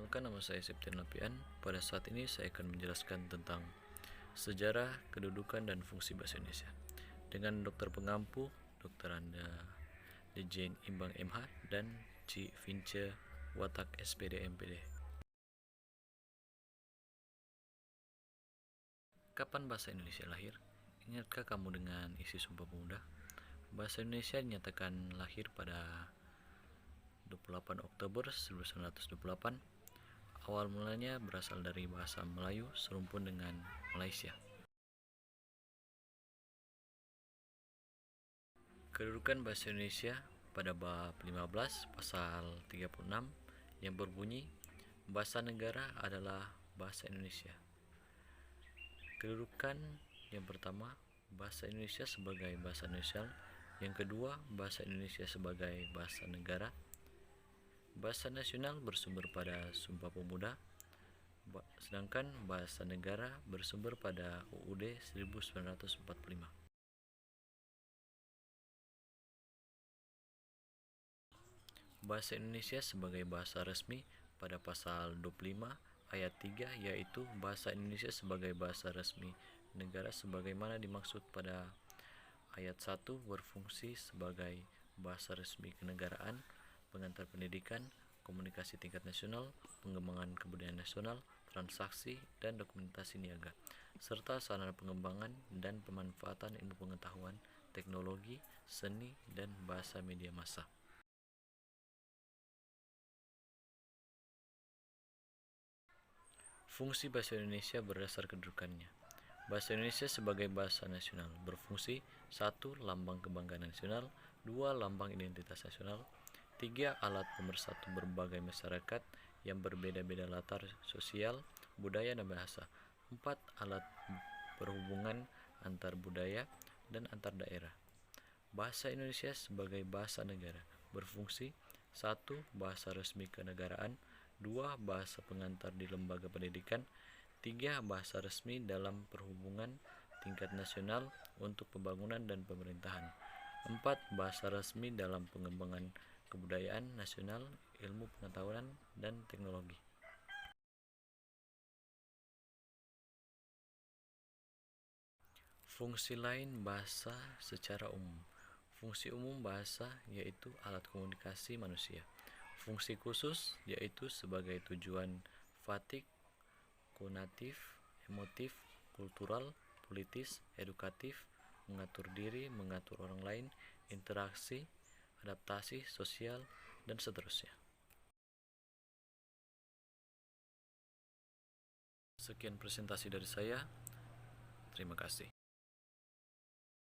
Perkenalkan, nama saya Septian Lapian. Pada saat ini saya akan menjelaskan tentang sejarah, kedudukan, dan fungsi bahasa Indonesia dengan dokter pengampu, Dr. Anda Jane Imbang MH dan Ci Vince Watak SPD MPD. Kapan bahasa Indonesia lahir? Ingatkah kamu dengan isi Sumpah Pemuda? Bahasa Indonesia dinyatakan lahir pada 28 Oktober 1928. Awal mulanya berasal dari bahasa Melayu serumpun dengan Malaysia. Kedudukan bahasa Indonesia pada bab 15 pasal 36 yang berbunyi bahasa negara adalah bahasa Indonesia. Kedudukan yang pertama, bahasa Indonesia sebagai bahasa nasional. Yang kedua, bahasa Indonesia sebagai bahasa negara. Bahasa nasional bersumber pada Sumpah Pemuda, sedangkan bahasa negara bersumber pada UUD 1945. Bahasa Indonesia sebagai bahasa resmi pada pasal 25 ayat 3, yaitu bahasa Indonesia sebagai bahasa resmi negara sebagaimana dimaksud pada ayat 1, berfungsi sebagai bahasa resmi kenegaraan, pengantar pendidikan, komunikasi tingkat nasional, pengembangan kebudayaan nasional, transaksi dan dokumentasi niaga, serta sarana pengembangan dan pemanfaatan ilmu pengetahuan, teknologi, seni, dan bahasa media massa. Fungsi bahasa Indonesia berdasar kedudukannya. Bahasa Indonesia sebagai bahasa nasional berfungsi 1. Lambang kebanggaan nasional, 2. Lambang identitas nasional, 3. Alat pemersatu berbagai masyarakat yang berbeda-beda latar sosial, budaya, dan bahasa, 4. Alat perhubungan antar budaya dan antar daerah. Bahasa Indonesia sebagai bahasa negara berfungsi 1. Bahasa resmi kenegaraan, 2. Bahasa pengantar di lembaga pendidikan, 3. Bahasa resmi dalam perhubungan tingkat nasional untuk pembangunan dan pemerintahan, 4. Bahasa resmi dalam pengembangan kebudayaan nasional, ilmu pengetahuan, dan teknologi. Fungsi lain bahasa secara umum. Fungsi umum bahasa yaitu alat komunikasi manusia. Fungsi khusus yaitu sebagai tujuan fatik, konatif, emotif, kultural, politis, edukatif, mengatur diri, mengatur orang lain, interaksi, adaptasi sosial, dan seterusnya. Sekian presentasi dari saya. Terima kasih.